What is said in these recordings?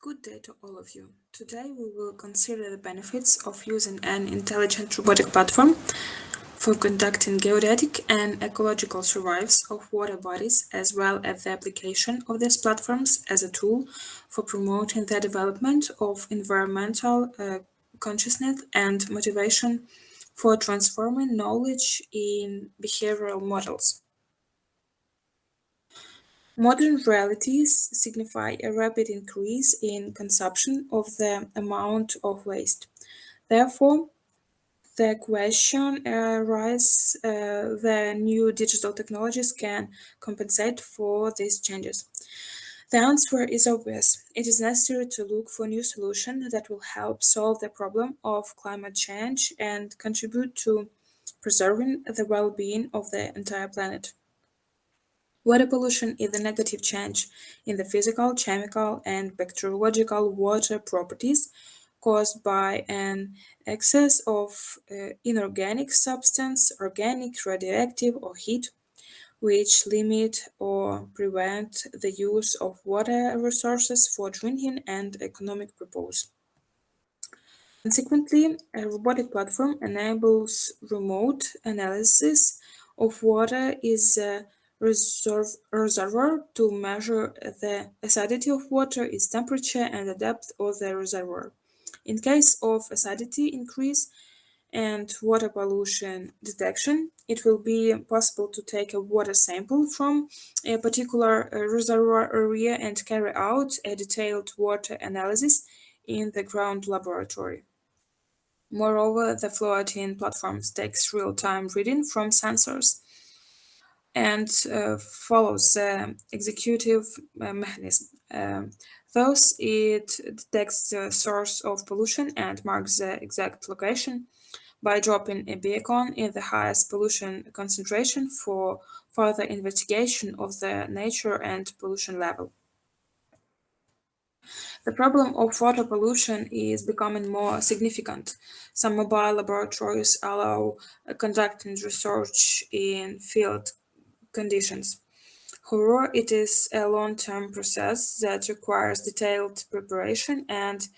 Good day to all of you. Today we will consider the benefits of using an intelligent robotic platform for conducting geodetic and ecological surveys of water bodies, as well as the application of these platforms as a tool for promoting the development of environmental consciousness and motivation for transforming knowledge in behavioral models. Modern realities signify a rapid increase in consumption of the amount of waste. Therefore, the question arises the new digital technologies can compensate for these changes. The answer is obvious. It is necessary to look for new solutions that will help solve the problem of climate change and contribute to preserving the well being of the entire planet. Water pollution is a negative change in the physical, chemical, and bacteriological water properties caused by an excess of inorganic substance, organic, radioactive, or heat, which limit or prevent the use of water resources for drinking and economic purpose. Consequently, a robotic platform enables remote analysis of water is a reservoir to measure the acidity of water, its temperature, and the depth of the reservoir. In case of acidity increase and water pollution detection, it will be possible to take a water sample from a particular reservoir area and carry out a detailed water analysis in the ground laboratory. Moreover, the floating platforms takes real-time reading from sensors and follows the executive mechanism. Thus, it detects the source of pollution and marks the exact location by dropping a beacon in the highest pollution concentration for further investigation of the nature and pollution level. The problem of water pollution is becoming more significant. Some mobile laboratories allow conducting research in field conditions. However, it is a long-term process that requires detailed preparation and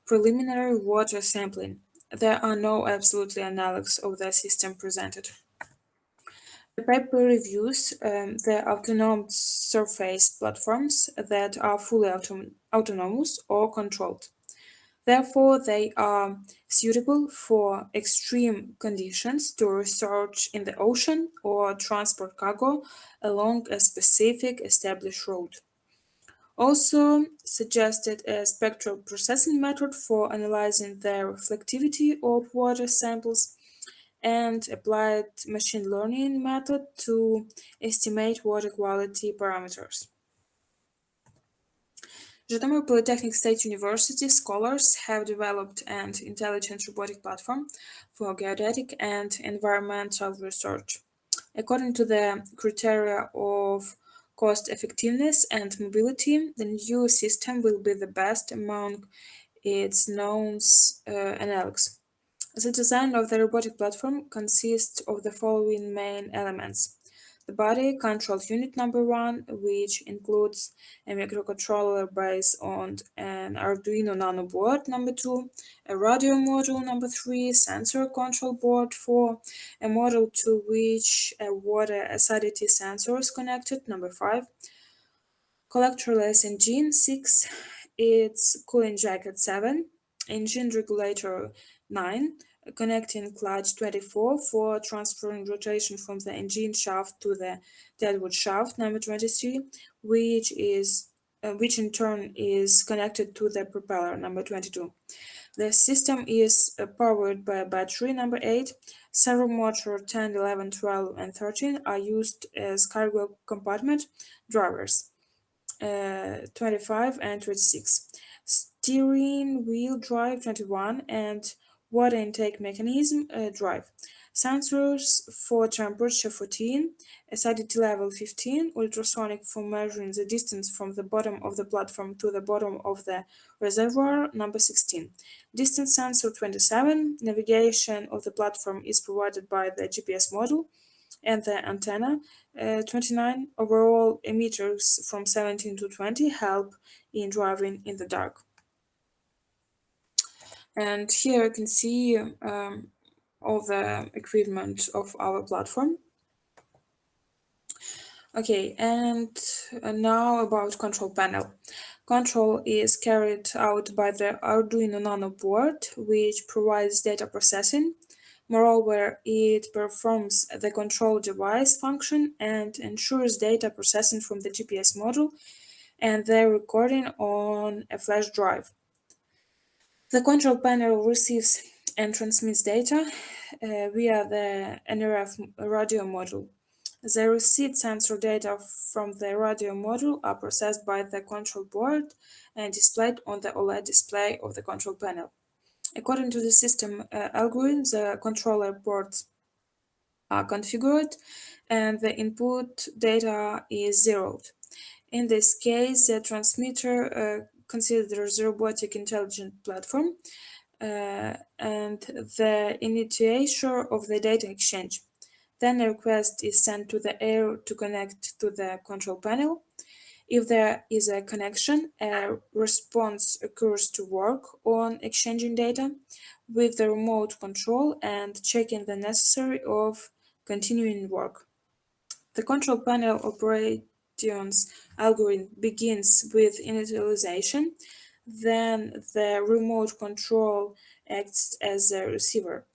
preliminary water sampling. There are no absolutely analogs of the system presented. The paper reviews the autonomous surface platforms that are fully autonomous or controlled. Therefore, they are suitable for extreme conditions to research in the ocean or transport cargo along a specific established route. Also suggested a spectral processing method for analyzing the reflectivity of water samples and applied machine learning method to estimate water quality parameters. Zhytomyr Polytechnic State University scholars have developed an intelligent robotic platform for geodetic and environmental research. According to the criteria of cost effectiveness and mobility, the new system will be the best among its known analogs. The design of the robotic platform consists of the following main elements: the body control unit number one, which includes a microcontroller based on an Arduino Nano board number two, a radio module number three, sensor control board four, a module to which a water acidity sensor is connected number five, collectorless engine six, its cooling jacket seven, engine regulator 9, connecting clutch 24 for transferring rotation from the engine shaft to the deadwood shaft number 23, which in turn is connected to the propeller number 22. The system is powered by a battery number 8. Servo motor 10, 11, 12, and 13 are used as cargo compartment drivers. 25 and 26. Steering wheel drive 21 and water intake mechanism drive. Sensors for temperature 14, acidity level 15, ultrasonic for measuring the distance from the bottom of the platform to the bottom of the reservoir number 16. Distance sensor 27, navigation of the platform is provided by the GPS module and the antenna 29. Overall emitters from 17 to 20 help in driving in the dark. And here you can see all the equipment of our platform. Okay, and now about control panel. Control is carried out by the Arduino Nano board, which provides data processing. Moreover, it performs the control device function and ensures data processing from the GPS module and their recording on a flash drive. The control panel receives and transmits data via the NRF radio module. The received sensor data from the radio module are processed by the control board and displayed on the OLED display of the control panel. According to the system algorithm, the controller ports are configured and the input data is zeroed. In this case, the transmitter considers a robotic intelligent platform and the initiator of the data exchange. Then a request is sent to the air to connect to the control panel. If there is a connection, a response occurs to work on exchanging data with the remote control and checking the necessary of continuing work. The control panel operations algorithm begins with initialization, then the remote control acts as a receiver.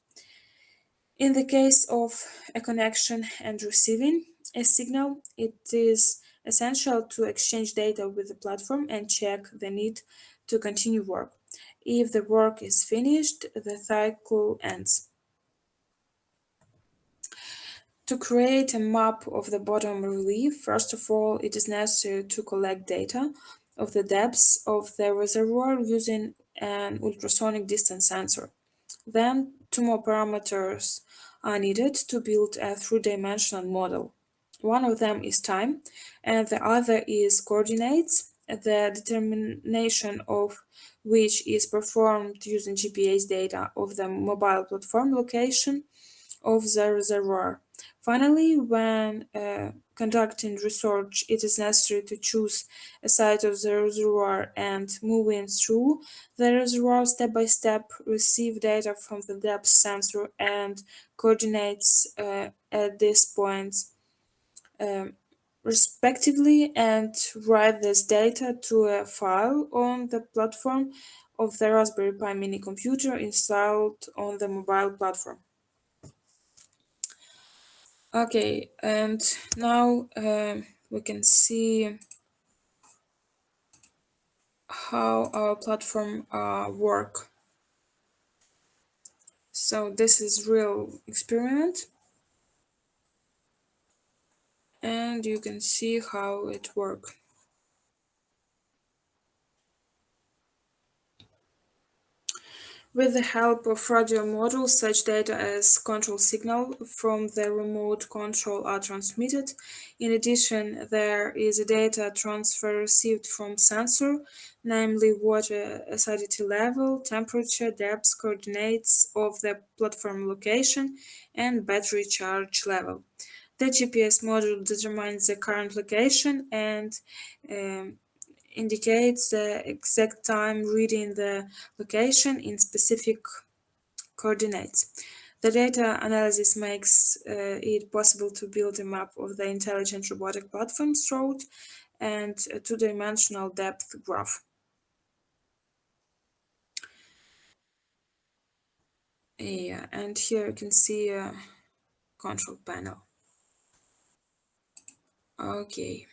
In the case of a connection and receiving a signal, it is essential to exchange data with the platform and check the need to continue work. If the work is finished, the cycle ends. To create a map of the bottom relief, first of all, it is necessary to collect data of the depths of the reservoir using an ultrasonic distance sensor. Then, two more parameters are needed to build a three-dimensional model. One of them is time, and the other is coordinates, the determination of which is performed using GPS data of the mobile platform location of the reservoir. Finally, when conducting research, it is necessary to choose a site of the reservoir and moving through the reservoir step by step, receive data from the depth sensor and coordinates at these points um, respectively, and write this data to a file on the platform of the Raspberry Pi mini computer installed on the mobile platform. Okay, and now we can see how our platform work. So this is real experiment, and you can see how it work. With the help of radio modules, such data as control signal from the remote control are transmitted. In addition, there is a data transfer received from sensor, namely water acidity level, temperature, depth, coordinates of the platform location, and battery charge level. The GPS module determines the current location and um, indicates the exact time reading the location in specific coordinates. The data analysis makes it possible to build a map of the intelligent robotic platform's route and a two-dimensional depth graph. Yeah, and here you can see a control panel. Okay.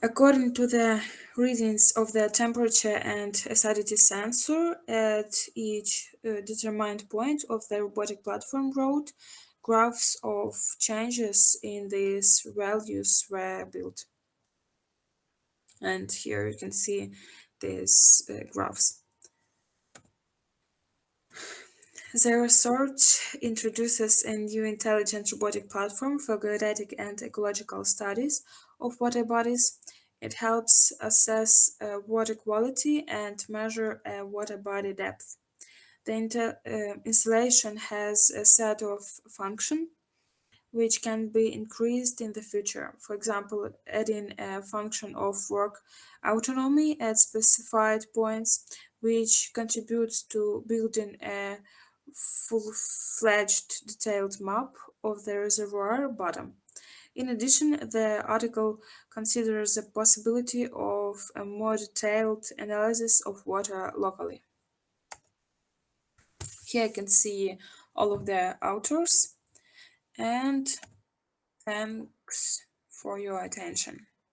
According to the readings of the temperature and acidity sensor at each determined point of the robotic platform road, graphs of changes in these values were built. And here you can see these graphs. The research introduces a new intelligent robotic platform for geodetic and ecological studies of water bodies. It helps assess water quality and measure water body depth. The installation has a set of functions which can be increased in the future. For example, adding a function of work autonomy at specified points, which contributes to building a full-fledged detailed map of the reservoir bottom. In addition, the article considers the possibility of a more detailed analysis of water locally. Here I can see all of the authors, and thanks for your attention.